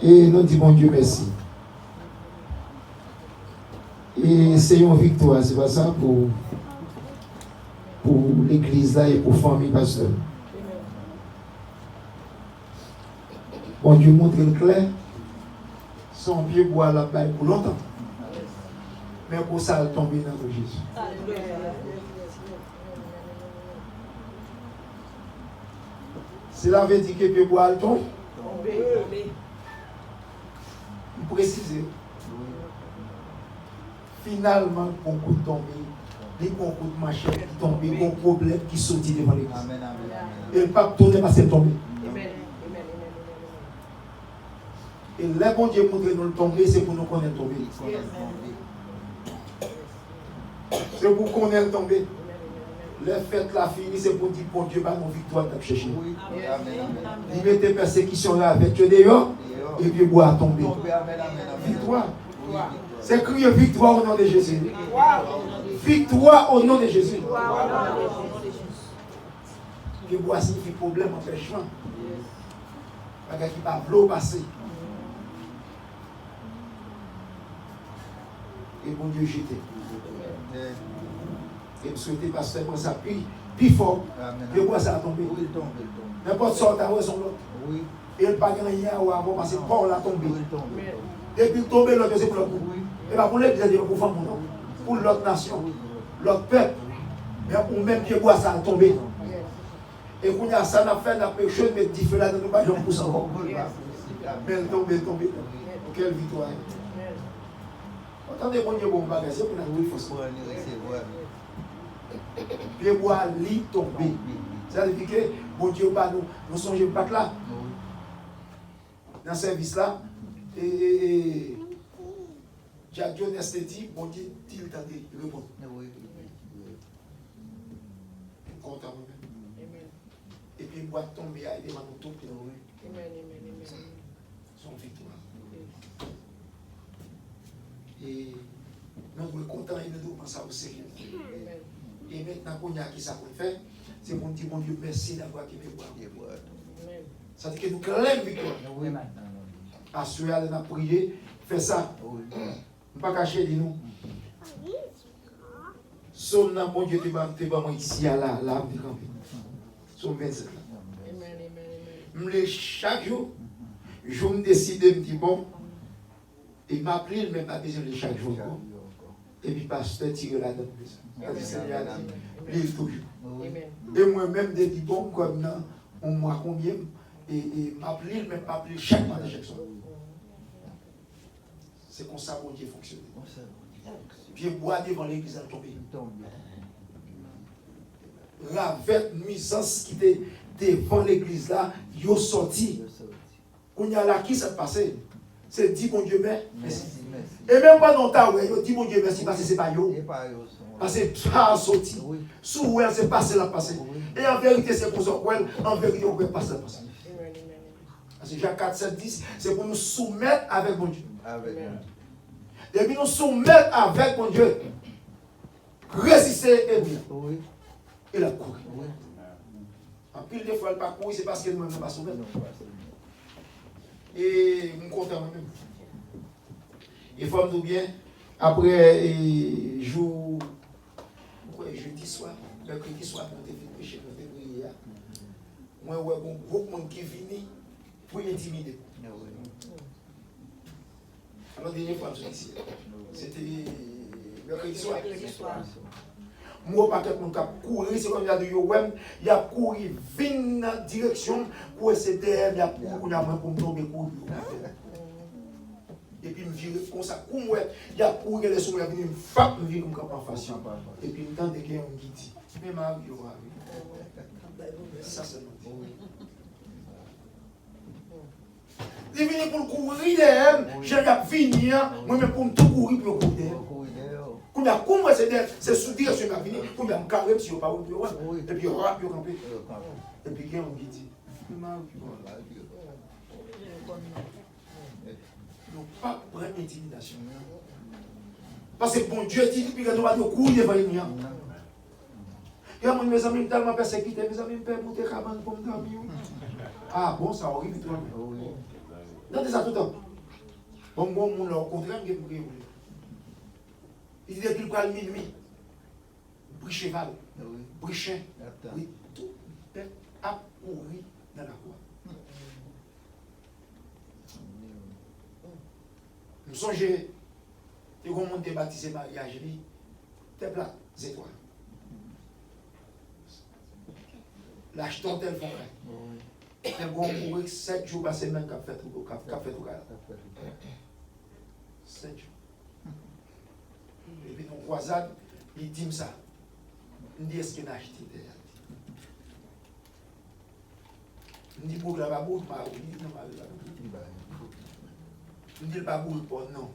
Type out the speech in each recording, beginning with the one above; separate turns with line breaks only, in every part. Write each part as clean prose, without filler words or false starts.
Et nous disons, bon Dieu, merci. Et c'est une victoire, c'est pas ça pour l'église là et pour la famille pasteur. Bon Dieu montre le clair, son pied boit la baille pour longtemps. Mais pour ça, elle tombe dans le Jésus. Cela veut dire que pied boit le tombe. Vous précisez. Finalement, le concours tombe. Les concours de machin qui tombent, les problèmes qui sont devant l'église. Et le pape tourne parce qu'il tombe. Et là, bon Dieu montre nous le tomber, c'est pour nous connaître tomber. C'est pour connaître le tomber. Le fait la fini, c'est pour dire bon Dieu, bah nos victoires t'as cherché. Il met tes persécutions là avec Dieu dehors, et puis boire tomber. Victoire. C'est crier victoire au nom de Jésus. Victoire au nom de Jésus. Que boire signifie problème, empêchement. Parce qu'il va l'eau passer. Et bon Dieu jeter. Et vous souhaitez passer comme ça, puis fort, puis quoi ça a tombé. N'importe sorte à raison l'autre. Et il n'y a pas gagné à avoir parce que Paul a tombé. Depuis tomber l'autre, c'est pour le coup. Et pas pour l'église, c'est pour femme, pour l'autre nation, l'autre peuple. Mais pour même que bois ça a tombé. Et quand il y a ça, on a fait la péché, mais différent de nous, pas j'en pousse encore. Mais elle tombe. Quelle victoire. Attendez, bon Dieu, bon bagage, c'est pour la toute force. Puis bois lit tomber. Ça veut dire que bon Dieu, nous songeons pas là. Dans ce service là. Et Dieu n'est dit, bon Dieu, il répond. Content. Et puis il boit tomber à aider ma moto. Son victoire. Et nous sommes contents et nous devons penser au sérieux. Et maintenant, qu'on y a qui ça qu'on fait, c'est pour dire, mon Dieu, merci d'avoir qui me boit. Ça veut dire que nous crains victoire. Assurer, aller dans prier, faire ça. Ne pas cacher, dis-nous. Somme dans bon Dieu, tu vas moi ici, à là, Somme 27. Chaque jour, je me décide de me dire, bon, il m'a appelé, mais pas besoin de chaque jour. Et puis, pasteur, tire la donne. Le Seigneur a dit, il toujours. Et moi-même, je dis, bon, comme dans un mois combien, et m'appeler, mais pas appeler chaque matin, chaque soir. C'est comme ça que Dieu fonctionne. Puis, bois devant l'église, elle tombe. La vête nuisance qui était devant l'église là, ils sont sortis. Quand il y a là, qui s'est passé? C'est dit bon Dieu merci. Et même pas dans ta ouais, dit bon Dieu merci parce que c'est pas yo. Parce que ça a sorti. Sous elle c'est passé la passé. Et en vérité c'est pour ça en vérité on peut passer la passer. Parce que Jacques 4, 7, 10, c'est pour nous soumettre avec bon Dieu. Et puis nous soumettre avec bon Dieu. Résister et bien. Et la courir. En pile de fois elle pas courir, c'est parce qu'elle ne m'a pas soumettre. Et je suis content moi-même. Il faut me dire bien, après jeudi soir, mercredi soir, quand je suis prêché, quand je suis prié, moi, il y a un groupe de monde qui vient pour intimider. Alors, la dernière fois, je suis ici. C'était mercredi soir. Moi, pas quelqu'un qui a couru, c'est comme il y a de Yowem, il a couru, vient dans la direction pour essayer de il a couru pour me tomber courir. Et puis, je me vire comme ça, il a couru, les sommets, il me frappe, je me vire comme en face. Et puis, il me tente de gagner un guidi. Mais ma vie, ça, c'est notre vie. Il vient pour courir, j'ai venir, moi-même pour me tout courir pour courir. Quand il y a comme c'est sous direction qui vient, quand il y a un carré, si on pas et puis rap, et puis il y a un guidi. Donc, pas prendre intimidation. Parce que bon Dieu dit que nous allons courir devant les miens. Et moi, mes amis, tellement persécutés, mes amis me permettent de cabane pour me dormir. Ah bon, ça horrible, toi. Dans ça tout le temps. Bon, mon leur contraire, il dit depuis le poil minuit, bris cheval, bris chien, oui, tout bête a pourri dans la cour. Nous songez, et quand on baptisé mariage, t'es plat, c'est toi. L'achetant tel fond. Un bon courir 7 jours par semaine qu'a fait tout cas. 7 jours. Et puis nos croisades, ils disent ça. Ils disent est-ce qu'il a acheté des ils disent pour la baboule, ils disent non, ils disent pas boule pour non.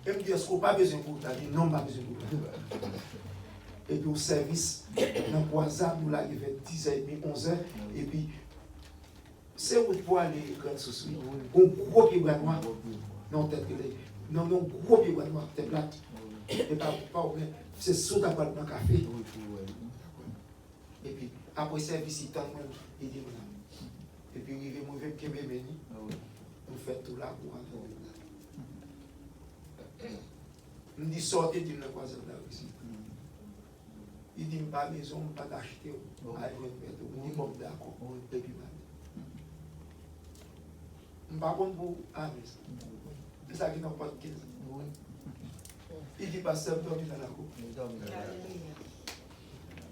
Et ils disent est-ce qu'on n'a pas besoin pour ça? Ils disent non, pas besoin pour ça. Et puis au service, dans la croisade, nous l'avons fait 10h30, 11h, et puis c'est où pour aller quand ce soit. Un gros pied bras noir, non, tête que non, gros pied bras noir, tête plate. Et pas c'est sous à boire dans le café. Et puis après service, il tente, il dit voilà. Et puis il veut me faire béni. Nous faisons tout là pour aller. Nous dit sortez d'une croisade là aussi. Il dit pas maison, pas d'acheter. Il dit bon d'accord. Et puis je ne sais pas pour Amis. C'est ça qui n'a pas de 15. Il dit pas ça, dormir dans la cour.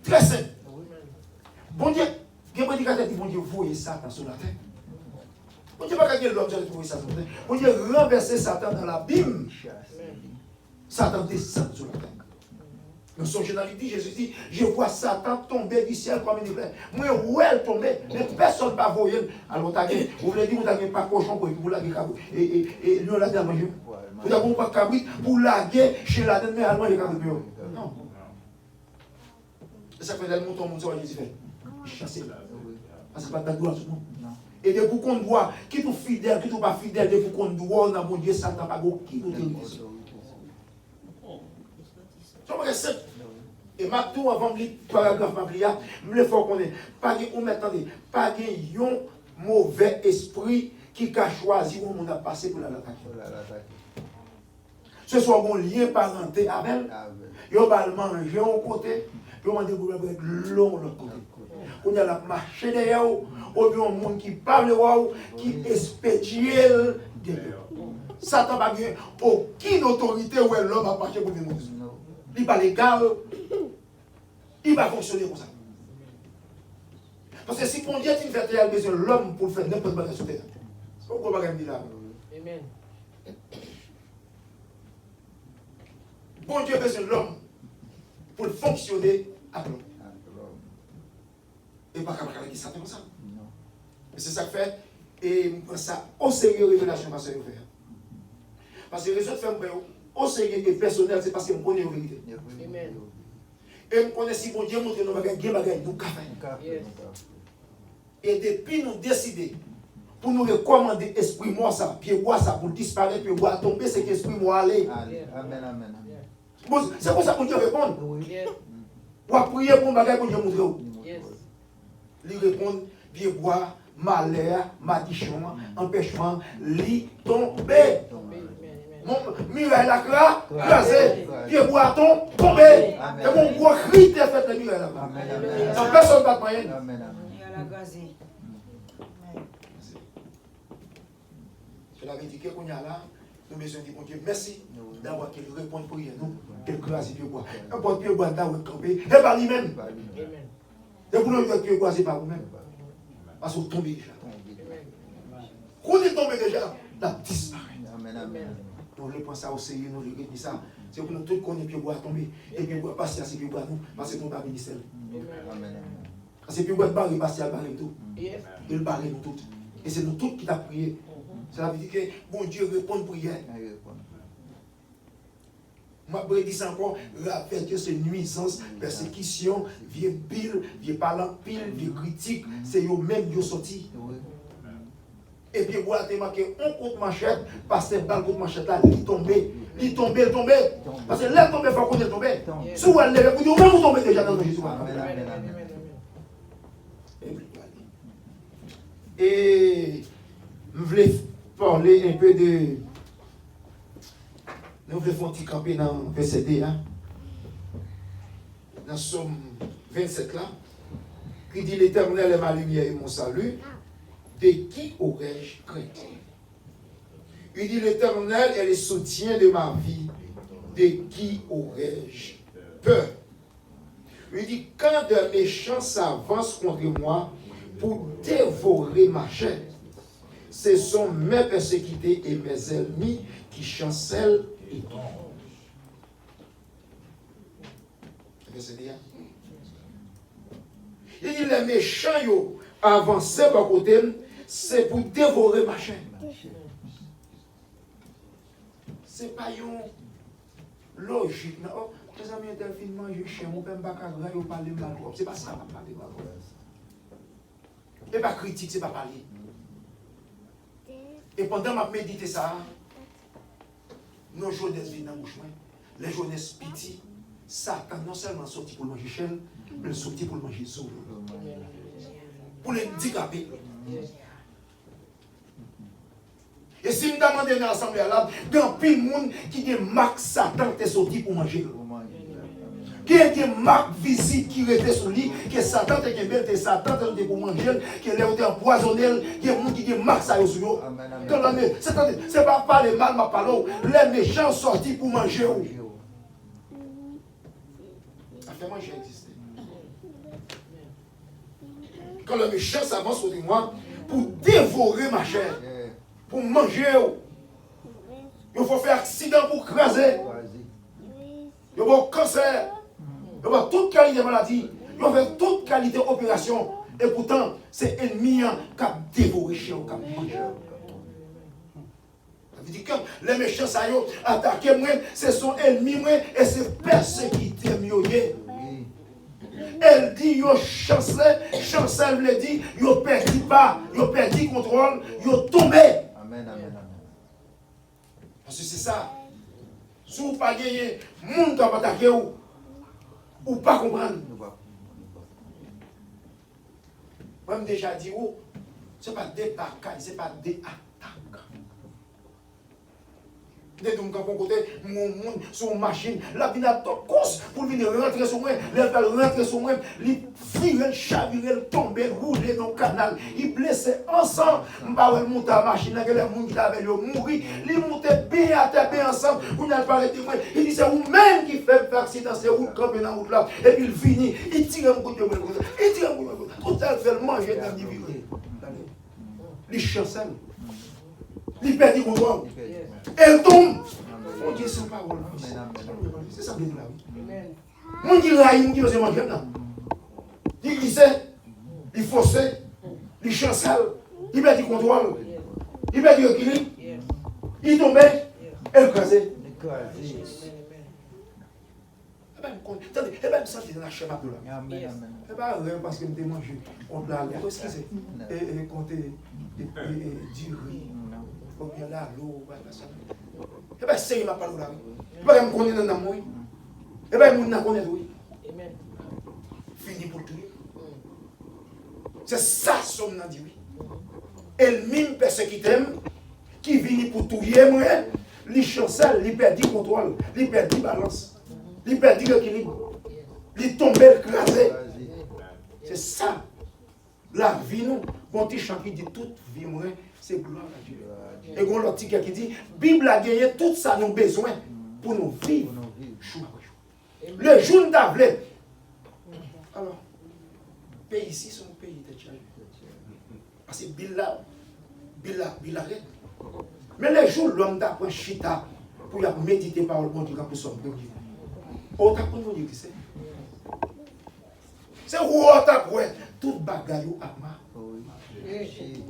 Très simple. Bon Dieu, il y a un prédicateur qui dit bon Dieu, voyez Satan sur la terre. Bon Dieu, pas qu'il l'homme qui voyez Satan sur la terre. Bon Dieu, renverser Satan dans l'abîme. Satan descend sur la terre. Dans son généralité, Jésus dit, je vois Satan tomber du ciel comme une éclair. Moi, où elle tomber, mais personne ne va voir. Alors, vous voulez dire, vous n'avez pas cochon pour vous laguer cabrit. Et nous, on l'a dit à manger. Vous n'avez pas cabrit pour laguer chez la dame, mais allemand, il y a cabrit. Non. C'est ça que vous monter mon soeur, Jésus fait. Chassez. Parce que c'est pas de gloire sur nous. Et de vous qu'on doit, qui sont fidèles, qui ne sont pas fidèles, de vous qu'on doit, on a mon Dieu, Satan, pas qui nous dit. Et maintenant, avant de lire le paragraphe, je me faut qu'on ait pas un mauvais esprit qui a choisi où on a passé pour l'attaquer. Ce soit un lien parenté avec elle, il y a manger au côté, il y a des problèmes avec l'eau de l'autre côté. On a la marché derrière, ou bien un monde qui parle, qui expédie de Satan n'a pas aucune autorité où l'homme a marché pour des monde. Il n'est pas légal, il va fonctionner comme ça. Parce que si mon Dieu est une vertu, il a besoin de l'homme pour faire n'importe quoi sur terre. C'est pas pourquoi je dis là. Amen. Bon Dieu a besoin de l'homme pour fonctionner avec l'homme. Et pas capable de Satan comme ça. Et c'est ça que fait, et je pense ça au sérieux révélation parce que faire. Parce que les autres femmes au sérieux et personnel, c'est parce que je connais la vérité. Amen. Et je connais si bon Dieu montre nos bagages, nous café. Et depuis nous décider pour nous recommander esprit moi ça, puis voir ça pour disparaître, puis voir tomber, c'est qu'esprit moi aller. Amen, amen. Bon, c'est pour ça que Dieu répond. Ou à prier pour un bagage pour Dieu montrer. Il répond, puis boire, malheur, maldition, empêchement, lui tomber. Muraille la crasé, pied boiton, tombé. Et mon gros cri t'est fait le muraille là. Sans personne ne va te moyen. Je l'avais dit qu'on y a là, nous besoin de dire bon Dieu merci d'avoir qu'il répond pour nous, qu'il crase pied bois. Un bon pied bois d'avoir campé, et par lui-même. Et vous ne pouvez pas c'est pas vous-même. Parce que vous tombez déjà. Quand vous tombez déjà, la disparaît. Donc, je pense à au sérieux, nous regrettons ça. C'est pour nous tous connaître pied bois tomber. Et puis, bois passer à ces pieds bois nous, parce que nous pas ministère. Parce que pied bois barré, passer à barrer tout. Il barre nous tous. Et c'est nous tous qui t'a prié. Ça veut dire que bon Dieu répond aux prières. Moi, je dis encore, avec Dieu, c'est nuisance, persécution, vieux pile, vieux parlant pile, vieux critique, c'est eux-mêmes qui sont sortis. Et puis, vous avez marqué un coup de manchette, parce que le coup de manchette là, il tombait. Il tombait. Parce que là, il tombait, il faut qu'on est tombé. Si vous allez, vous dites, vous tombez déjà dans le Jésus. Et je voulais parler un peu de. Nous voulons faire un petit camper dans le verset D, hein? Dans Somme 27 là, qui dit l'Éternel est ma lumière et mon salut, de qui aurais-je crainte? Il dit l'Éternel est le soutien de ma vie, de qui aurais-je peur? Il dit quand de méchants s'avancent contre moi pour dévorer ma chair, ce sont mes persécutés et mes ennemis qui chancellent et tombent. Il dit les méchants avancent par côté, c'est pour dévorer ma chair. C'est pas une logique. Oh, les amis ont tellement mangé chien, mon père m'a pas grand, parler mal. C'est pas ça, pas parler mal. Et pas critique, c'est pas parler. Et pendant ma méditer ça, nos jeunesses viennent dans le chemin, les jeunesses pitié, Satan non seulement sorti pour manger chien, mais sorti pour manger sous. Pour les handicaper. Et si nous demandons dans l'assemblée là, il y a un peu de monde qui a marque Satan qui est sorti pour manger. Qui a des marques visibles qui étaient sur lui, que Satan était belle, que Satan était pour manger, que l'autre était empoisonné, qu'il y a des gens qui ont marqué ça sur lui. C'est pas parler mal, ma parole. Les méchants sortis pour manger. Afin manger exister. Quand le méchant s'avance sur moi pour dévorer ma chair, pour manger, il faut faire accident pour craser, il faut cancer. Il y a toute qualité de maladie, il y a toute qualité d'opération. Et pourtant, c'est ennemi qui a dévoré chez vous, qui a mangé. Ça veut dire que les méchants attaquent moi, c'est son ennemi et c'est persécuté moi. Elle dit, yo chancel veut dire, yo perdu pas, yo perdu contrôle, yo tombé.
Amen, amen, amen.
Parce que c'est ça. Si vous n'avez pas gagné, le monde qui va attaquer ou pas comprendre. Moi, je déjà dit, ce n'est pas des batailles, ce n'est pas des attaques. Dès que je côté, mon monde sur une machine, la vie a de course pour venir rentrer sur moi, les faire rentrer sur moi, les fuir, chavirer, tomber, rouler dans le canal, ils blessés ensemble. Je ne vais pas monter la machine, les gens qui avaient mouru, ils montent bien à terre, bien ensemble, vous n'avez pas arrêté moi. Il dit c'est vous-même qui faites accident, c'est vous qui campez dans la route là, et puis il finit, il tire un coup de bout, il tire un coup de bout, tout ça fait manger dans le vivre. Il chancelle, il perd du contrôle. Elle tombe. On dit sans parole. C'est ça que je dis là. On dit là, on dit que c'est manger là. Il glissait, il forçait, il chancelle, il met du contrôle, il met du équilibre, il tombait, elle crasait. Et bien, ça, c'est dans la schéma de là. Et bien, parce que je mangé, on l'a excusez, et compter du riz. Ou bien là, l'eau, et bien, c'est ma parole là. Et bien, je connais dans moi. Et bien, je connais oui. Fini pour tout. C'est ça, son nom dit oui. Elle mime persécuté, qui vient pour tout moi, les chancelles, les perdit contrôle, les perdit balance, les perdit l'équilibre, les tombés écrasés. C'est ça. La vie, nous, bon, tu chantes qui dit toute vie, moi, c'est gloire à Dieu. Et on l'autre qui dit, Bible a gagné tout ça, nous besoin pour nous vivre jour après jour. Le jour d'Avlé. Alors, pays ici, c'est un pays de Tchad. Parce que Bila. Mais les jours, l'homme d'apprend chita pour méditer par le bon Dieu pour son Dieu. On t'a pour dire qui c'est. C'est où on t'a pour tout bagaille à marcher.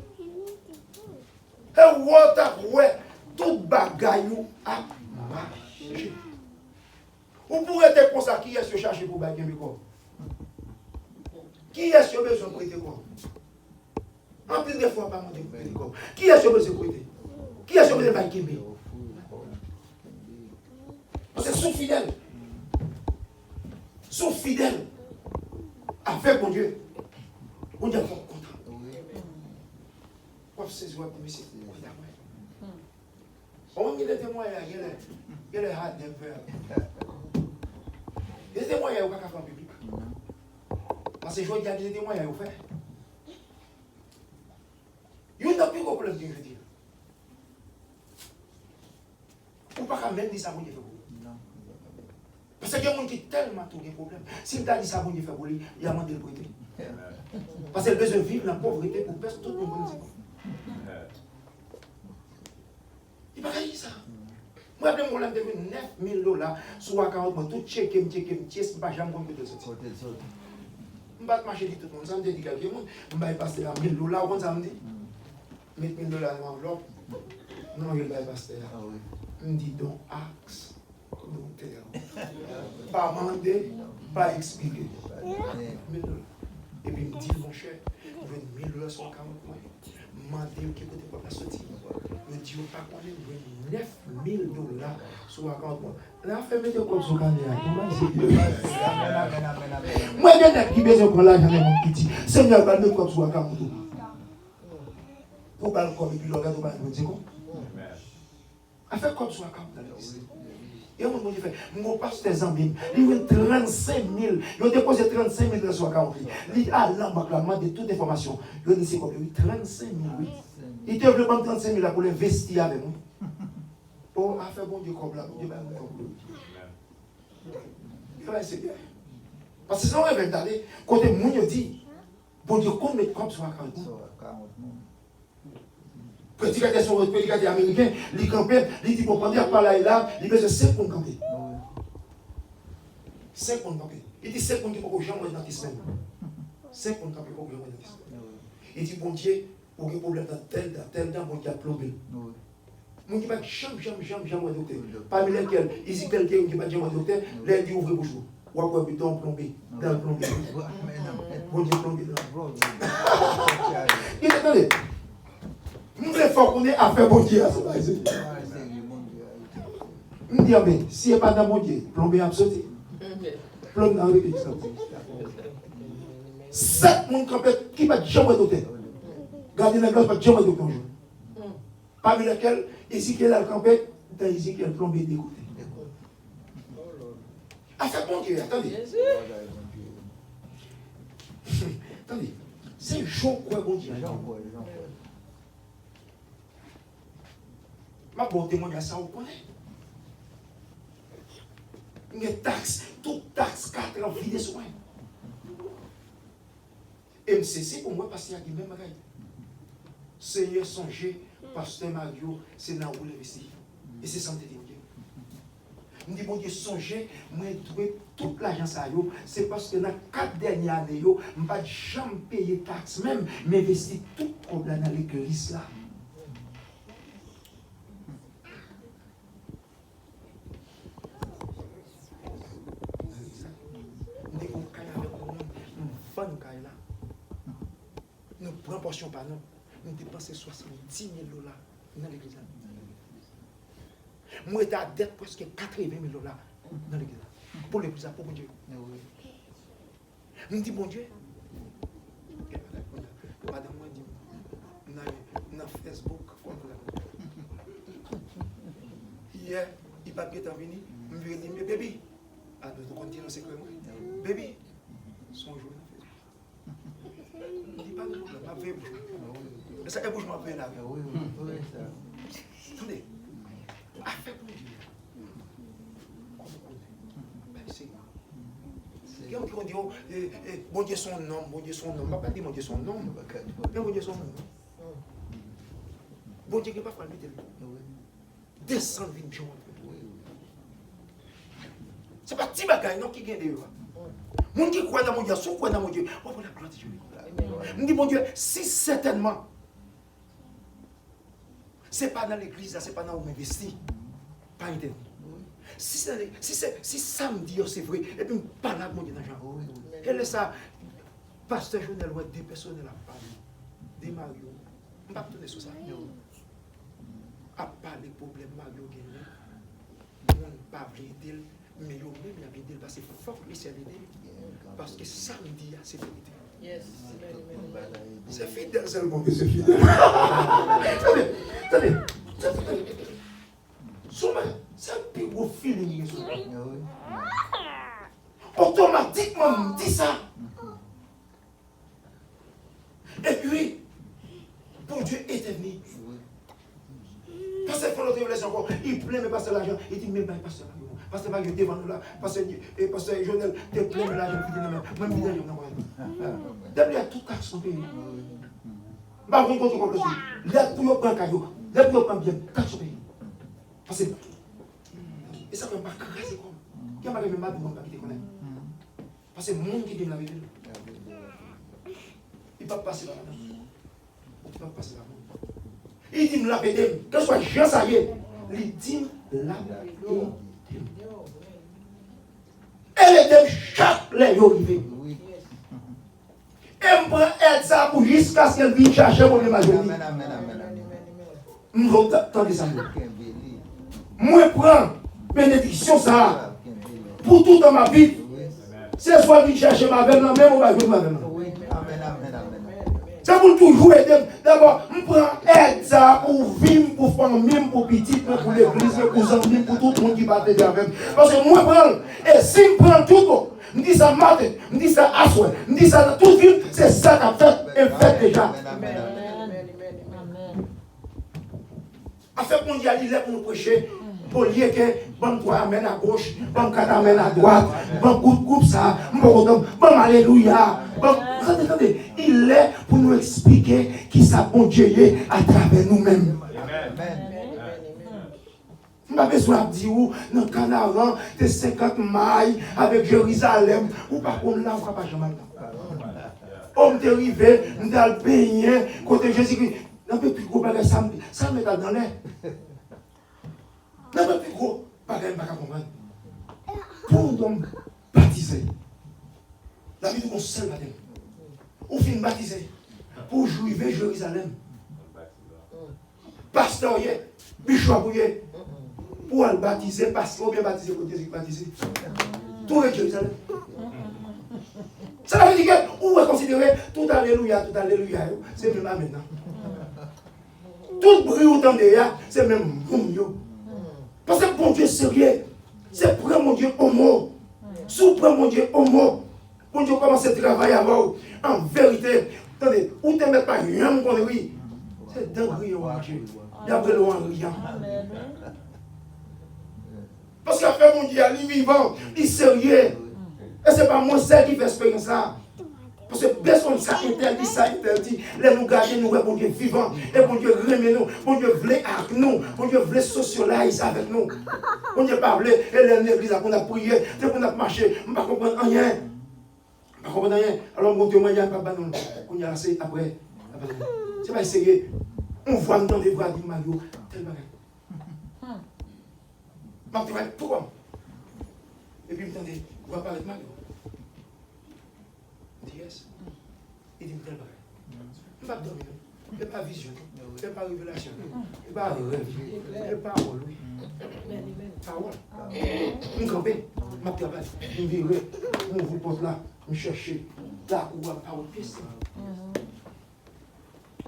Et où on t'a pour tout bagaille à marcher. Vous pourrez te consacrer qui est-ce que chercher pour bagaille de corps. Qui est-ce qui a besoin de prêter corps? En plus de fois, pas monter pour prêter corps. Qui est-ce qui a besoin de prêter? Qui est-ce qui a besoin de bagaille? C'est sous fidèle. Sont fidèles avec mon Dieu. On Dieu est content. Prof, c'est ce que vous c'est. On dit des témoignages, il y a les hard d'un peu. Des témoignages, on ne peut pas faire en public. Parce que je dis des témoignages, on fait. Il n'y a plus de problème, je veux dire. On ne peut pas même dire ça, vous fait. Parce qu'il y a des gens qui ont tellement de problèmes. Si vous avez dit ça, vous fait pour lui, il y a demandé le prêter. Parce qu'il a besoin de vivre dans la pauvreté pour personne, tout le monde dit. Il ne peut pas dire ça. Moi, je me suis 9 000 $ sur un compte, je tout checké, je ne sais pas jamais comment je sortir. Je ne vais pas marcher tout le monde, ça me dit quelqu'un, je vais passer à 1 000 $, comme ça me dit. Mettre 1 000 $ dans l'enveloppe. Non, je ne vais pas passer. Je me dis donc, axe, donc terre. Pas demander, pas expliquer. 1 000 $. Et puis, il me dit, mon cher, je veux 1 000 $ sur un compte. Je me demande qui côté pour la sortie. Je dis, pas qu'on est 9 000 $ sur un compte. Là, fait mettre comme sur le caméra. Moi, je n'ai pas besoin de l'argent de mon petit. Seigneur, je vais comme sur un compte. Pour pas le corps, et puis le regard, on va dire quoi? Affaire comme sur un compte dans l'église. Et on me dit, mon pasteur Zambim, il a 35 000. Il a déposé 35 000 dans son account. Il a l'embarquement de toute information. Il a dit, c'est comme lui, 35 000. Oui. Il devait prendre 35 000 pour l'investir avec moi. Pour faire bon Dieu comme là. Dieu va nous comprendre. C'est bien. Parce que si on rêve d'aller, côté moun yo dit, bon Dieu, qu'on met comme sur account. Prédicateur américain, il campait, il dit, pour prendre par là et là, il besoin de 5 pour camper. 5 pour camper. Il dit 5 pour camper pour que j'envoie dans tes semaines. 5 pour camper pour que j'envoie dans tes semaines. Il dit, bon Dieu, pour que problème dans tel, bon Dieu a plombé. Mon Dieu, jamais docteur. Parmi lesquels, il dit quelqu'un qui va jamais docteur, là, il dit, ouvrez bouche. Ou après, puis dans le plombier. Dans le plombier. Bon Dieu, plombier dans le plombier. Il dit, attendez. Nous devons qu'on ait affaire bon Dieu. Nous disons, mais si il n'y a pas de bon Dieu, plombier a sauté. Plombier a sauté. 7 personnes qui ne va jamais douter. Gardez la glace, pas jamais douter. Parmi lesquels, Ézéchiel a campé, dans Ézéchiel, plombier dégoûté. Affaire bon Dieu, attendez. Attendez, c'est Jean quoi bon Dieu. Ma bon témoignage, ça vous connaît. Les taxes, toutes taxes, 4 ans, vide soin. MCC, pour moi, parce qu'il y a des mêmes bagailles. Seigneur, songez, pasteur Mario, c'est là où l'investir. Et c'est santé de Dieu. Je dis, bon Dieu, songez, moi, trouver toute l'argent, c'est parce que dans les 4 dernières années, je ne vais pas jamais payer taxes, même, mais investir tout problème dans l'église là. Nous prenons portion par nous. Nous dépensons 70 000 $ dans l'église. Moi, j'ai à dette presque 80 000 $ dans l'église. Pour l'église, pour mon Dieu. Nous disons, bon Dieu. Madame, moi, dit, dans Facebook, hier, il va bien venir. Je lui ai dit, mais bébé, nous continuons secrètement. Bébé, son jour. Il dit pas de problème, ma veille bouge. Mais ça, elle bouge ma veille là. Attendez, affaire pour Dieu. Quelqu'un qui dit, bon Dieu son nom, bon Dieu son nom. Pas dire bon Dieu son nom, mais bon Dieu son nom. Bon Dieu qui n'est pas fait le mettre. Descendre vite, je c'est pas petit bagaille non qui gagne de eux. Mon qui croit dans mon Dieu, son croit dans mon Dieu. On va la gloire de Dieu. Je dis, mon Dieu, si certainement, ce n'est pas dans l'église, ce n'est pas dans où m'investir, pas intervenir. Si samedi, c'est vrai, et puis je parle avec mon Dieu dans le genre. Quel est ça? Pasteur Journal, des personnes à parler, des Mario. Je ne vais pas tourner sur ça. À part les problèmes Mario gagné, je ne vais pas aider, mais je ne vais pas aider parce que faut que je aider. Parce que samedi, c'est vérité. C'est fidèle seulement que c'est fidèle. Attendez. C'est un plus gros feeling. Automatiquement, on dit ça. Et puis, pour Dieu est venu. Pasteur fait notre révélation encore. Il plaît, mais pasteur l'argent. Il dit, mais pasteur, pasteur Mario, devant nous là. Pasteur Jonel, te plaît, mais l'argent, moi, je dis, d'abord, il y a tout cas son pays. Bah, vous comptez comme ça. Là, pour vous prendre caillou. Là, pour vous prendre bien, cache son pays. Parce que, et ça ne peut pas craser comme. Qui a même mal de monde qui te connaît. Parce que le monde qui dit la vérité. Il ne peut pas passer par là. Il ne peut pas passer par là. Il dit la vérité. Que ce soit Jean ça y est. Il dit la vérité. Elle est de chaque les arrivé. Elle prend aide ça pour jusqu'à ce qu'elle vienne chercher mon majorité. Nous attendez ça. Moi prends bénédiction ça pour tout dans ma vie. C'est soit venir chercher ma veine, même on va jouer ma veine. C'est pour toujours aider. D'abord, je prends aide ça pour vivre, pour famille, pour petit, pour l'église, pour amis, pour tout le monde qui va t'aider avec. Parce que moi, je prends, et si je prends tout, je dis ça matin, je dis ça à soir, je dis ça dans toute ville, c'est ça qu'a fait et fait déjà. En fait, on dit à l'île pour nous prêcher. Pour lier que bon toi amène à gauche, bon quatre amène à droite, bon groupe ça, bon alléluia. Bon, attendez, il est pour nous expliquer qui ça bon Dieu est à travers nous-mêmes. Je n'ai pas besoin de dire dans le Canara, de 50 mailles avec Jérusalem, ou par contre là, on ne va pas jamais. On est arrivé, on a le baigné, côté Jésus-Christ. Un peu plus gros bagage, ça me met dans l'air. Non, mais plus gros, pas de comprendre. Pour nous baptiser, la vie de mon seul baptême, on finit baptiser pour jouir Jérusalem. Pasteur, bishop, pour le baptiser, pasteur, bien baptiser, pour Jésus baptiser. Tout est Jérusalem. Ça veut dire que, on va considérer tout alléluia, c'est même là maintenant. Tout bruit autant de là, c'est même boum. Parce que bon Dieu sérieux, c'est pour mon Dieu au mot. Sous mon Dieu au mot. Bon Dieu commence à travailler avant. En vérité, attendez, où te mets pas rien qu'on rit. C'est dingue, mon Dieu. Il y a besoin de rien. Parce qu'après mon Dieu, il est vivant, il est sérieux. Et ce n'est pas moi seul qui fait expérience ça. Parce que personne ça interdit. Les nous garder, nous, bon Dieu vivant. Et bon Dieu remet nous. Bon Dieu voulait avec nous. Bon Dieu voulait socialiser avec nous. Bon Dieu pas voulait. Et l'église, on a prié, on a marché. On ne comprend rien. On ne comprend rien. Alors, mon Dieu, moi, il n'y a pas de nous. On y a assez après. C'est pas essayer. On voit dans les bras du Mario. Tel bagage. Je vais pourquoi? Et puis, attendez, on va parler de Mario. Yes. Il dit tel bagage. Il ne va pas dormir. Il n'y a pas vision. Il n'y a pas révélation. Il n'y a pas rêve. Il n'y a pas parole. Parole. Je camper. Je travaille. Je virerai. Je vous porte là. Je cherche là où la parole piste.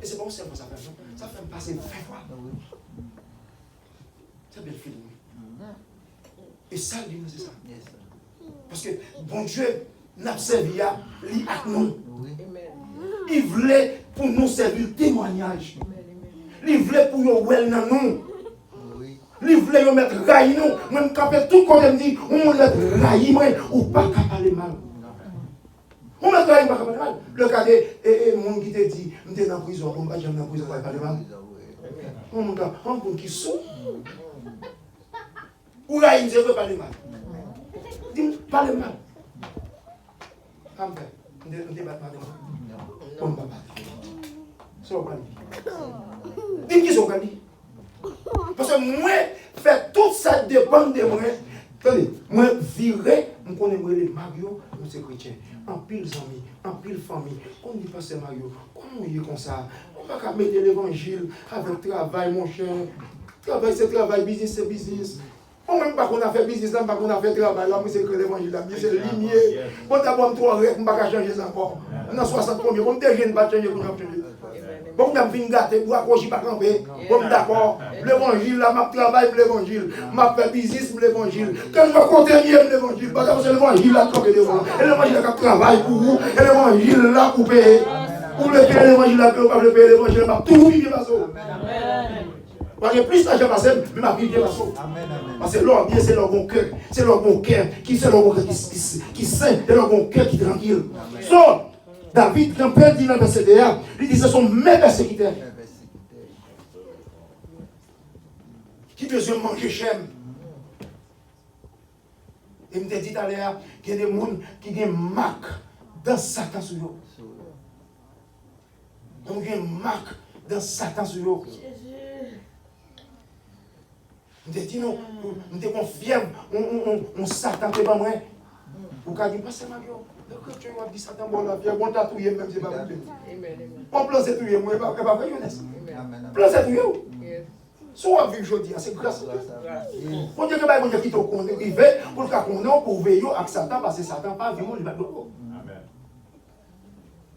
Et c'est pas seulement ça fait. Ça fait me passer 20 fois. C'est belle film. Et ça, c'est ça. Parce que bon Dieu n'a servi à nous. Il voulait pour nous servir le témoignage. Il voulait pour nous well dans nous. Il voulait nous mettre raï nous. Même quand tout comme me dit, on met raï ou pas qu'à parler mal. On met raï pas qu'à parler mal. Le cas de mon qui te dit, on est dans la prison, on va jamais dans la prison pour parler mal. On peut qui sous. Ou raï, je veux parler mal. Dis-moi, parle mal. On débat pas de moi. On ne va pas. C'est au Kandi. Dis-moi qui c'est au Kandi. Parce que moi, faire tout ça dépend de moi. Attendez, moi, virer, je connais les Mario, nous sommes chrétiens. En pile amis, en pile famille. On dit pas c'est Mario. Comment il est comme ça? On ne va pas mettre l'évangile avec travail, mon cher. Travail, c'est travail, business, c'est business. On même pas qu'on a fait business, pas qu'on a fait travail, là, c'est que l'évangile, là, c'est limier. Bon, d'abord, 3 règles, on ne va pas changer ça encore. On a 60 premiers, on ne va pas changer, on va changer. Bon, on a fini de gâter, pour accrocher, pas camper. Bon, d'accord, l'évangile, là, je travaille pour l'évangile, je fais business pour l'évangile. Quand je vais continuer l'évangile, parce que c'est l'évangile là qui devant. Et l'évangile là qui travaille pour vous, et l'évangile là pour payer. Pour le payer l'évangile là, pour le payer l'évangile là, tout vient passer. Parce que plus l'argent passe, mais ma vie vient passer. Parce que leur bien, c'est leur bon cœur. C'est leur bon cœur qui c'est leur bon cœur qui saint, c'est leur bon cœur qui est tranquille. So, David, quand Père dit dans le verset 1, il dit ce sont mes persécuteurs qui besoin de manger j'aime. Et il me dit tout à l'heure qu'il y a des gens qui ont une marque dans Satan sur eux. Donc il y a une marque dans Satan sur eux. Je me dis non, je me confie, on Satan n'est pas moi. Vous avez dit, c'est Mario. Quand tu as dit Satan, bon, la vie, bon, t'as tout même, c'est pas bon. On place tout, moi, c'est pas vrai, Younes. Place tout, si on a vu aujourd'hui, c'est grâce à Dieu. Pour Dieu que Dieu qui te connaît, il veut pour qu'on pour veiller avec Satan, parce que Satan pas vraiment le va bloquer.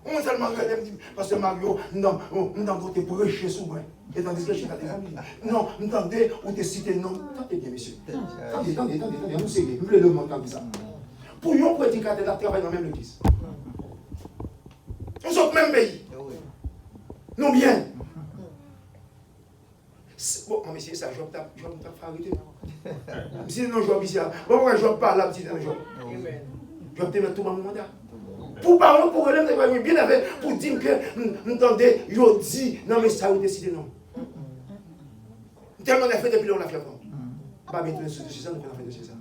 On tellement regardé, parce que Mario, non, on te prêcher souvent. Et tandis que je suis non, entendez, ou te citer non. Attendez bien, monsieur. Attendez, vous savez, vous voulez le montant de ça. Pour nous, prédicateur, la travaille dans la même église. Nous sommes même pays. Nous bien. Bon, mais c'est ça, je vais arrêter. Sinon, je vais ici. Bon, je vais pas là, petit job. Je vais te mettre tout mon mandat. Pour parler, pour relève, bien avec, pour dire que, entendez, je dis, non, mais ça, vous décidez non. Tellement on a fait depuis on a fait avant. Pas mettre le sujet ça, nous avons fait de ça.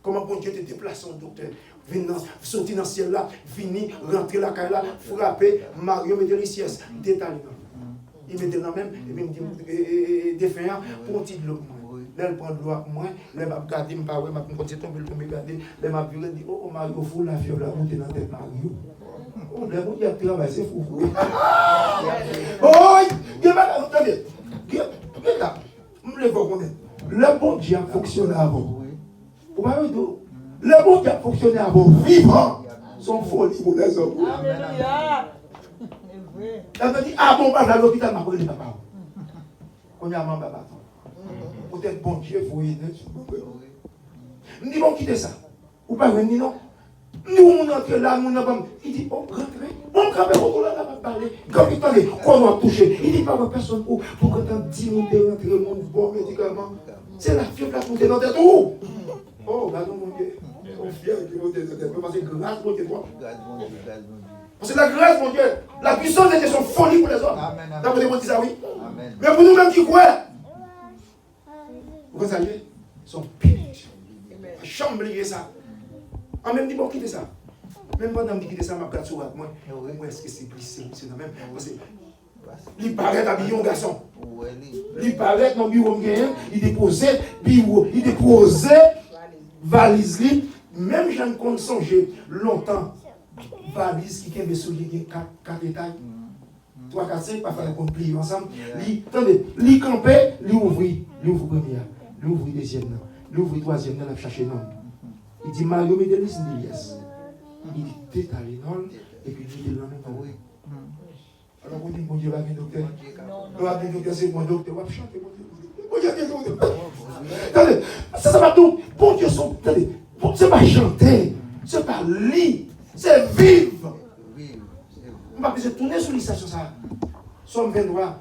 Comment bon Dieu te déplace en docteur, venir sortir dans le ciel là, venir, rentrer la caille là, frapper, Mario, mettre les siestes, détailler. Il met dans même, et puis il me dit, défaillant, pour un petit de l'eau. Là, elle prend de l'eau pour moi, là, elle m'a regardé, elle m'a pas, elle m'a continué tomber, elle m'a regardé, elle m'a vu, elle dit, oh Mario, faut la fiole, la monter dans la tête, Mario. Oh, là, il y a travail, c'est fou. Oh, il y a pas, attendez, regarde, je le vois connaître. Le bon Dieu a fonctionné avant. Vous voyez tout? Le bon Dieu a fonctionné avant, vivant, son folie pour les hommes. Alléluia. Elle me dit, ah bon, à l'hôpital, m'a pris les papas. On y a un papa. Peut-être bon Dieu, vous voyez. Je me dis, bon, quittez ça. Ou pas venir, non? Nous, on entre là, nous n'avons pas. Il dit, oh, rentrez. On travaille, on va parler. Quand il parle, qu'on va toucher. Il dit, pas personne pour que tu aies 10 minutes de rentrer, mon bon médicament. C'est la fièvre qui a monté dans tête. Oh, regardons mon Dieu. On fièvre qui monte dans tête. Parce que grâce, mon Dieu, toi. Parce que la grâce, mon Dieu, la puissance était son folie pour les hommes. T'as vous dire ça, oui? Mais pour nous-mêmes qui croient, vous savez, sont pénibles. Chamblier ça. En même dit, bon, quittez ça. Même pendant que je quitte ça, je regarde sur moi. Où est-ce que c'est glissé? C'est la même. Il paraît habillé un garçon. Il paraît dans le bureau, il déposait bureau, il déposait valise. Même je ne compte songer longtemps. Valise qui a souligné 4 détails. 3, 4, 5, pas faire un plier ensemble. Attendez, il campait, il ouvrit première, il ouvrit deuxième, il ouvrit troisième, il a cherché non. Il dit Mario, mettez le liste de yes. Il dit détaillé non, et puis il dit non, non, oui. Alors on dit bon Dieu va bien docteur. On va bien docteur, c'est mon docteur, on va chanter bon Dieu. Bon Dieu, attendez, ça va tout. Bon Dieu, attendez, c'est pas chanter, c'est pas lire, c'est vivre. On va plus tourner sur l'issue ça. Somme 23.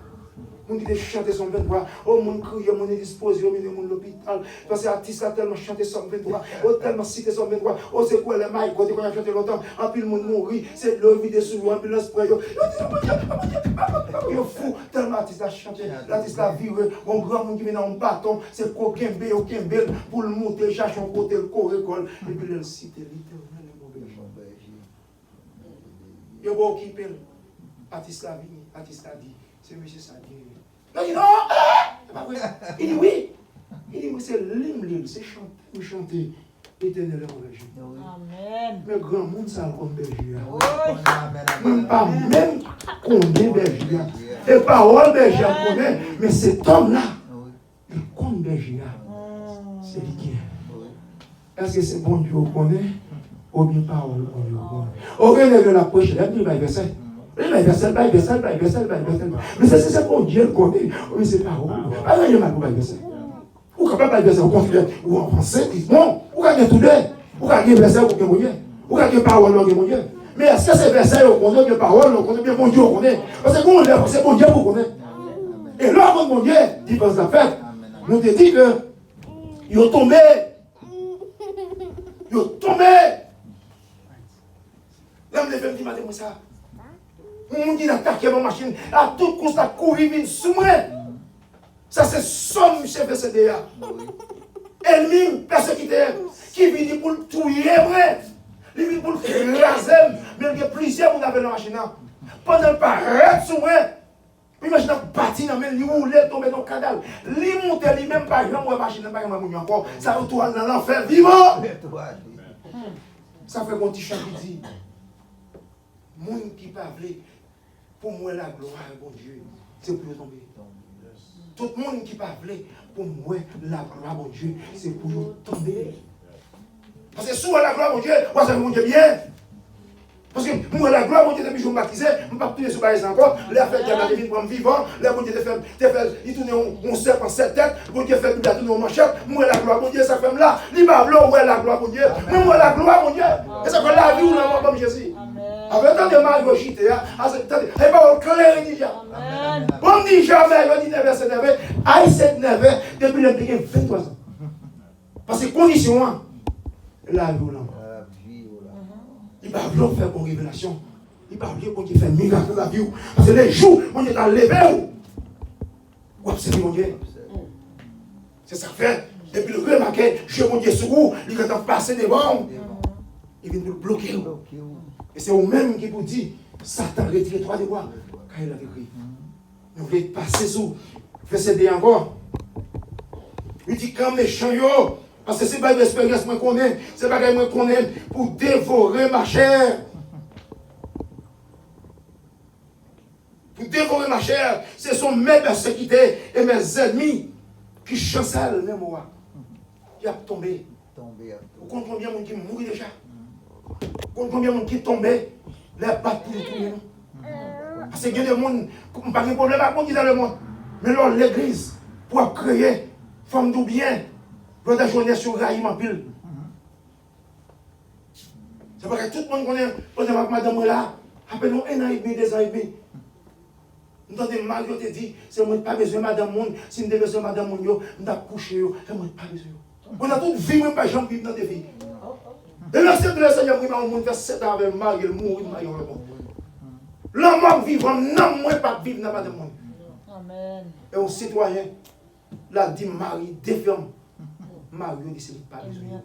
On dit de chanter Somme 23. Oh, mon cri, mon est disposé, on est mon l'hôpital. Parce que l'artiste a tellement chanté Somme 23. Oh, tellement cité Somme 23. Oh, c'est quoi les mailles, quand on a chanté longtemps. En plus, le monde mourit. C'est le vide sous l'eau, en plus, l'esprit. Il fou. Tellement l'artiste a chanté. L'artiste a viré. On grand monde qui vient dans un bâton. C'est aucun bel pour le monter, chercher un côté, le corps école. Et puis, il cite l'éternel. Il y a beaucoup qui pèle. Artiste a venu, artiste a dit, c'est monsieur Sadi. Il dit non, il dit oui. Il dit, c'est l'hymne, c'est chanter. Éternel est mon berger. Amen. Mais grand monde, ça comme berger. Même pas même qu'on est berger. Et parole berger, mais cet homme-là, il compte berger. Est-ce que c'est bon Dieu qu'on connaît ou bien parole bon Dieu qu'on connaît? Au lieu de la prochaine, il va y verset. Il va y verset. Mais c'est bon Dieu qu'on connaît. Oui, c'est parole. Alors, il y a mal pour y verset. Ou capable de verset au contraire, ou en français, bon, ou quand il y a tout deux, ou quand il y a verset au Dieu, ou quand il y a parole au Dieu. Mais est-ce que c'est verset au connaît, que parole, on connaît bien bon Dieu, on connaît? Parce que quand on lève, c'est bon Dieu qu'on connaît. Et là, quand mon Dieu dit dans sa fête, nous te dit que ils ont tombé. Ils ont tombé. L'homme les femmes dit, madame, ça. On dit d'attaquer ma machine, à tout constat, courir, vite sous moi. Ça, c'est somme, chef de CDA. Ennemi, persécuteur, qui vient pour le tuer, vrai. Il vient pour le craser, mais il y a plusieurs qui ont dans la machine. Pendant le paraître sous moi, imaginez un bâti dans le roule, tomber dans le cadavre. Il monte lui-même, par exemple, la machine n'a pas encore. Ça retourne dans l'enfer vivant. Ça fait mon petit chant qui dit, monde qui parle, pour moi la gloire, bon Dieu, c'est pour tomber. Tout le monde qui parle, pour moi la gloire, bon Dieu, c'est pour tomber. Parce que souvent la gloire, mon Dieu, moi ça me dit bien. Parce que moi la gloire, mon Dieu, depuis que je me baptisé, je ne peux pas tourner sur les encore. Les affaires qui ont été pour me vivant, les bon Dieu, il tourne un cercle en 7 têtes, bon Dieu fait tout tourner en manchette. Moi la gloire, mon Dieu, ça fait là. Il va là où est la gloire, mon Dieu. Mais moi la gloire, mon Dieu. Et ça fait la vie ou la mort comme Jésus. Avec tant de mal, je chite, et pas au clair, il dit jamais. On dit jamais, on dit never, c'est never. I said never depuis le début 23 ans. Parce que condition, la vie ou la mort. Il va vouloir faire une révélation. Il va vouloir faire un miracle dans la vie. Parce que les jours, on est dans le levé. Vous observez mon Dieu. C'est ça fait. Depuis le remarqué, je mon Dieu sur vous, il va passer devant. Il vient nous bloquer. Et c'est vous-même qui vous dit, Satan retire 3 devoirs. Quand il a écrit. Vous voulez passer sous. Verset 2 encore. Il dit quand méchant yo. Parce que ce n'est pas une expérience que je connais, ce n'est pas que je connais pour dévorer ma chair. Pour dévorer ma chair, ce sont mes persécutés et mes ennemis qui chancellent mes mots. Qui a tombé. Vous comprenez combien de monde qui mourit déjà? Vous comprenez combien de monde qui est tombé? Les pattes pour tout le monde. Parce qu'il y a des gens qui n'ont pas de problème à dans le monde. Mais là, l'église, pour créer, femme d'où bien. Pour la journée sur Raïm en pile. C'est parce que tout le monde connaît, pendant madame là, après nous 1 an et demi, 2 ans et demi. Nous avons Mario te dit, c'est moi pas besoin de madame monde, si nous avons besoin de madame monde, nous avons couché, c'est moi pas besoin. On a tout vie, moi pas jamais vivre dans des vies. Et là, c'est de la Seigneur, on monde fait 7 ans avec Mario, il mourit de Mario. L'homme mort vivant, non, moi pas vivre dans madame monde. Amen. Et au citoyen, là, dit Marie, déferme. Mario dit c'est pas besoin.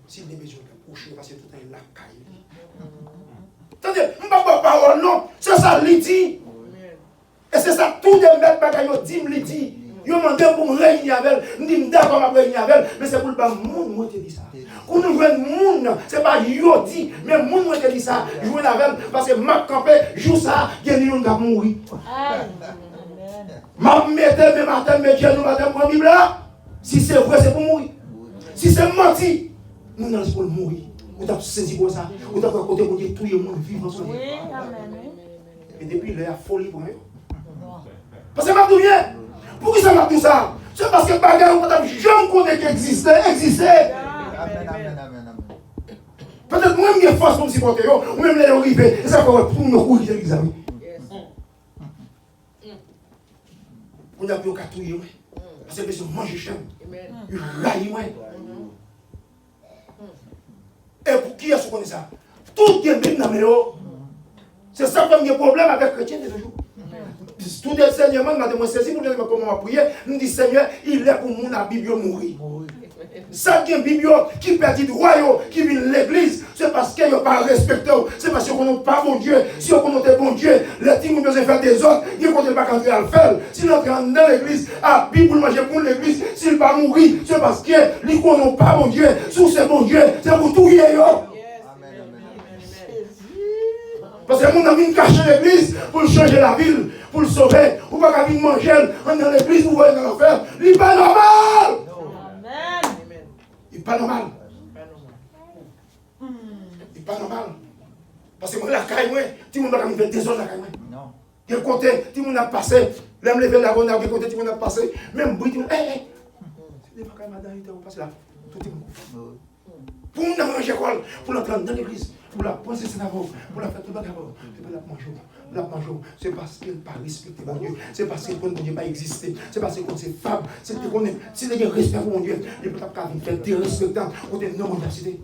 S'il n'est besoin de coucher, parce que tout est là, caille. Attendez, je ne parle pas parole, non. C'est ça, l'idée. Et c'est ça, tout les maîtres bagailles, dit l'idée. Ils m'ont demandé pour me réunir avec elle. Je dis, d'accord, je vais réunir avec elle. Mais c'est pour le bas, monde, moi, te dit ça. Quand nous jouons monde, ce n'est pas yo dit, mais monde, moi, te dit ça. Jouer avec elle, parce que ma campé, joue ça, il y a des gens qui vont mourir. Ma mette, mes matins, mes dieux, nous, madame, mon Bible là. Si c'est vrai, c'est pour mourir. Si c'est menti, nous n'allons pas mourir. Vous avez saisi pour ça. Vous avez côté pour dire tout le monde vivre ensemble. Et depuis, il y a folie pour moi. Parce que je m'en souviens. Pourquoi ça m'a tout ça? C'est parce que bagarre, je ne connais qui existait. Peut-être moi, je force pour me supporter, ou même les arriver. Et ça va pour nous courir, les amis. On a pu catouiller. Parce que je mange chaîne. Il raille moi. Et pour qui est-ce qu'on connaît ça? Tout qui est bien dans mes eaux. C'est ça comme un problème avec les chrétiens de toujours. Tout le Seigneur m'a saisi pour dire comment prier. Nous dit Seigneur, il est pour mon Bible mourir. Ça qui est Bible qui perdit droit, qui vit l'église, c'est parce qu'il n'y a pas respecté. C'est parce qu'on n'a pas bon Dieu. Si on connaît bon Dieu, les gens doivent faire des autres. Ils ne peuvent pas entrer à le faire. Si on entre dans l'église, à Bible manger pour l'église, s'il ne pas mourir, c'est parce qu'ils ne connaissent pas bon Dieu. Si c'est bon Dieu, c'est pour tout y est. Parce que mon ami cache l'église pour changer la ville, pour le sauver. Ou pas qu'à venir manger dans l'église, vous voyez dans l'enfer. Il n'est pas normal. Il n'est pas normal. pas normal. Parce que moi, la caille, tout le monde va me faire des autres la caille.
Non.
Quel côté, tout le monde a passé. L'aime lever la bonne, quel côté, tout le monde a passé. Même bruit, tout le monde. C'est des vacances, madame, il est passé là. Tout est bon. Pour nous manger quoi? Pour l'entendre dans l'église. Pour la penser c'est d'abord. Pour la faire tout d'abord. C'est pas la manger. La manger. C'est parce qu'elle n'a pas respecté mon Dieu. C'est parce qu'elle ne peut pas exister. C'est parce qu'elle c'est femme. C'est qu'on est. Si il y a respect pour mon Dieu, il ne peut pas faire des respectants. On est non université.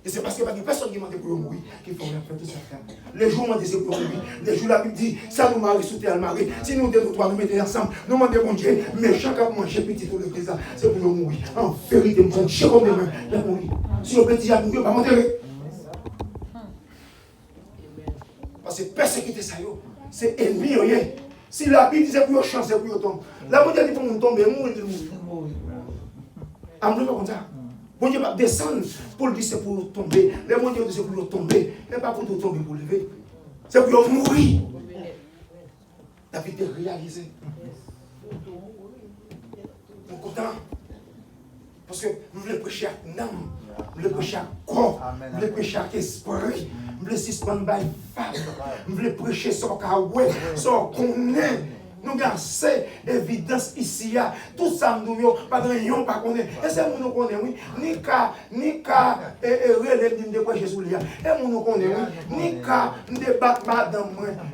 Et c'est parce qu'il n'y a pas de personne qui m'a dit pour mourir qu'il faut faire tout ça. Les jours m'ont dit c'est pour mourir. Les jours la Bible dit ça nous marie sous terre marie. Si nous deux nous trois nous mettons ensemble, nous demandons mon Dieu, mais chacun manger petit pour l'église, c'est pour nous mourir. En vérité, nous sommes chez comme même, il va mourir. Si le petit a mouru, il va m'enterrer. Parce que persécuter ça, c'est ennemi. Si la Bible disait pour chance, c'est pour tomber. La Bible dit pour nous tomber, mourir, il mourir. Amen, comme ça. Bon Dieu va descendre pour dire c'est pour tomber. Les bon Dieu c'est pour tomber. Et pas pour tomber pour lever. C'est pour mourir. David est réalisé. Mon content. Parce que je voulais prêcher à l'âme. Je voulais prêcher à corps. Je voulais prêcher à esprit. Je voulais suspendre par femme. Je voulais prêcher sur Kawé. Sur Koné. Nous avons ces évidences ici. Tout ça, nous n'avons pas de rayon, pas qu'on est. Et c'est nous connaissons, oui. Ni qu'à relève de prêcher sous l'IA. Et nous connaissons, oui. Ni qu'à débattre madame,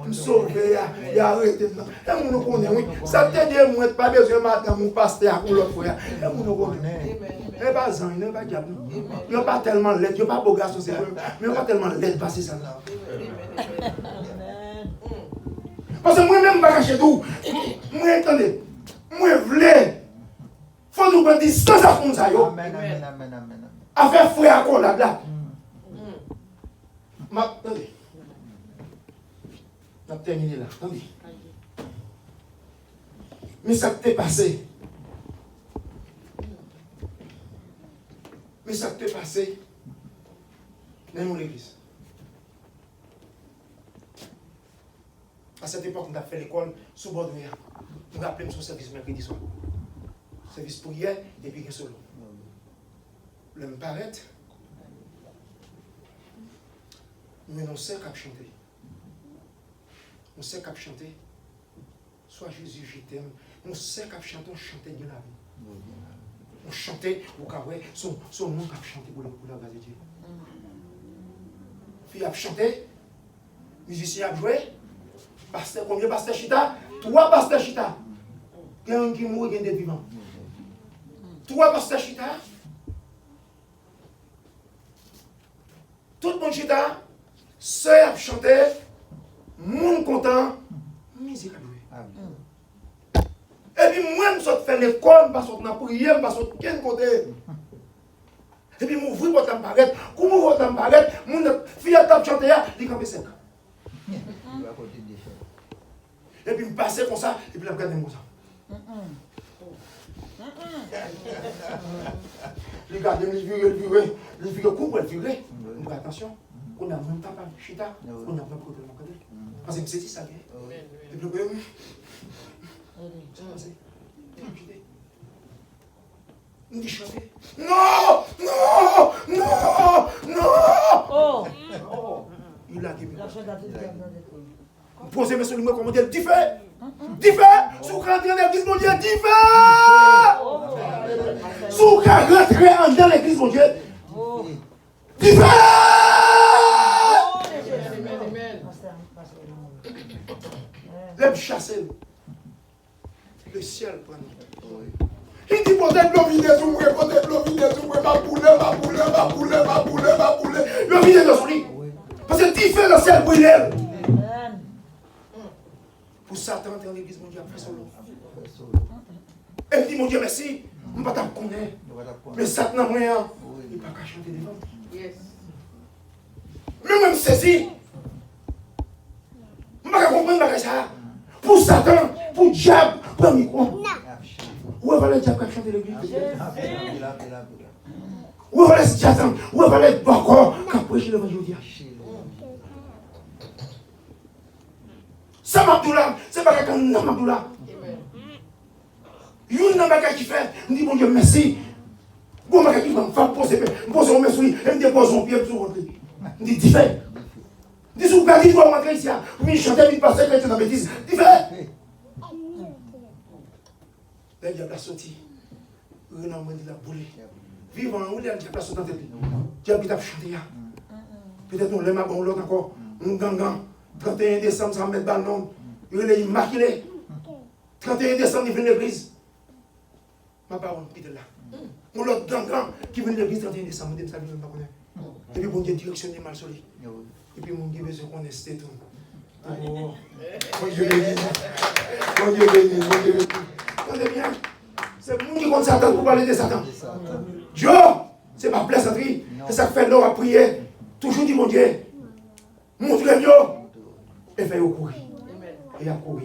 me sauver, et arrêter. Et nous connaissons, oui. Ça te dit, moi, pas besoin de madame, mon pasteur, ou l'autre frère. Et nous connaissons. Il n'est pas zan, il n'est pas diable. Il n'est pas tellement laid, il n'est pas beau garçon, mais il n'est pas tellement laid, passer ça là. Parce que moi-même, je vais chez tout. Moi, attendez. Moi, je voulais. Il faut nous prendre distance à fond ça.
Amen, amen, amen, amen.
À faire frère à quoi là. Attendez. On a terminé là. Attendez. Mais ça t'est passé. Mais ça t'est passé. Dans l'église. À cette époque, on a fait l'école sous bord de mer. On a appelé son service mercredi soir. Service pour hier et puis un solo. Le me paraît. Mais on sait qu'à chanter. On sait qu'à chanter. Soit Jésus, je t'aime. On sait qu'à chanter, on chantait de la vie. On chantait au Kawé, son nom qu'à chanter pour la grâce de Dieu. Puis a chanté, musicien a joué. Pasteur, combien pasteur Chita? 3 pasteurs Chita. Il y a un qui mourut, il y a un des vivants. 3 pasteurs Chita. Tout le monde Chita. Sœur a chanté. Monde content. Musique a joué. Et puis moi, je fais l'école, parce qu'on a prié, parce qu'on a qu'un côté. Et puis, je ouvre votre lamparette. Comment votre lamparette? Mon fille a chanté, il est campé sec. Et puis, je passais comme ça, et puis, je regarde comme ça. Je regarde, je vire, coupe, je vire. Attention, on n'a même pas chita, on n'a même pas de mon côté. Parce que c'est ça, et puis, on dit chanter. Non, non, non, non. Oh, il a dit. Posez mes souliers, comment dire, tu fais. Tu fais. Sous rentrer dans l'église, mon Dieu, tu fais. Sous rentrer dans l'église, mon Dieu. Tu fais. L'aime chasser. Le ciel prend. Il dit, peut-être l'eau vide sous moi, peut-être l'eau vide sous moi, ma poule. L'eau vide dans son lit. Parce que tu fais le ciel brûler. Pour Satan entrer dans l'église, mon Dieu, après son lot. Et dit, mon Dieu, merci. Je ne vais pas te connaître. Mais Satan, moi, il ne va pas chanter devant. Mais même saisi. Je ne vais pas comprendre ça. Pour Satan, pour le diable, pour le micro. Où est-ce que le diable qui a chanté l'église? Où est-ce que le Satan? Où est-ce que le Boko qui a prêché l'évangile? Ça m'a dit là, c'est pas quelqu'un qui m'a dit là. Il y a un qui fait, on dit bon Dieu merci. Bon, je vais me poser, je pose mon souris, je me dépose mon pied pour rentrer. Je dis, différent. Je dis, si vous avez dit, je vais rentrer ici, oui, chanter, je vais passer, je vais dans la bêtise. Différent. Là, il y a la sortie. Il y a la boule. Vivant, il y a la sortie dans tête. Tu habites à chanter. Peut-être on l'aime à bon l'autre encore. On gangan. 31 décembre, ça va mettre dans le nom. Il est immaculé. 31 décembre, il vient de l'église. Ma parole, il est là. On l'autre gangan qui vient de l'église 31 décembre, il ne savait pas connaître. Et puis, bon Dieu directionné mal sur lui. Et puis, mon Dieu veut se connaître, c'était tout. Oh, mon Dieu béni. Mon Dieu béni, mon Dieu béni. Entendez bien? C'est le monde qui compte Satan pour parler de Satan. Dieu, c'est ma plaisanterie. C'est ça que fait l'homme à prier. Toujours dit, mon Dieu, montrez-moi. Et fait courir. Et il a couru.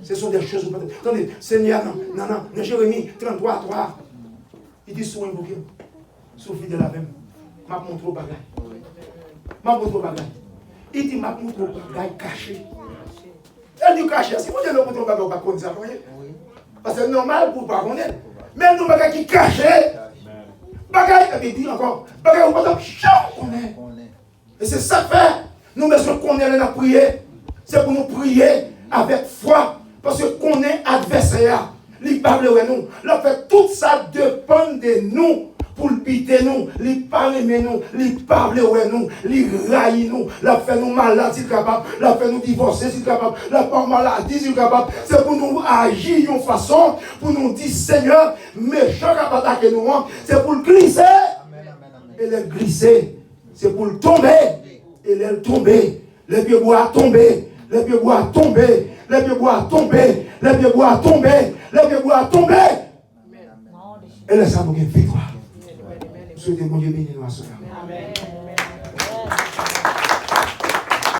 Ce sont des choses. Attendez, Seigneur, non, Jérémie 33, 3. Il dit, sois invoqué. Sois fidèle à même. M'a montré au bagage. M'a montré au bagage. Il dit, m'a montré au bagage caché. Elle dit caché. Si vous dites, m'a montré au bagage, on va connaître ça. Parce que c'est normal pour ne pas connaître. Même nous, bagage qui caché. Bagage, il dit encore, bagage, on va connaître. Et c'est ça que fait. Nous, besoin qu'on ait à prier. C'est pour nous prier avec foi. Parce que qu'on est adversaire. Il parle de nous. Le fait, tout ça dépend de nous. Pour le piter nous, il parle de nous, il parle de nous, il raille nous, il fait nous malades s'il est capable, il fait nous divorcer s'il est capable, il fait maladie s'il est capable. C'est pour nous agir d'une façon, pour nous dire Seigneur, méchant capable d'attaquer nous, c'est pour le glisser. Et le glisser, c'est pour le tomber. Et le tomber, le pied bois tomber, le pied bois tomber, le pied bois tomber, le pied bois tomber, le pied bois tomber. Et laisse-moi une victoire. Souhaitez mon Dieu béni nous à ce moment. Amen.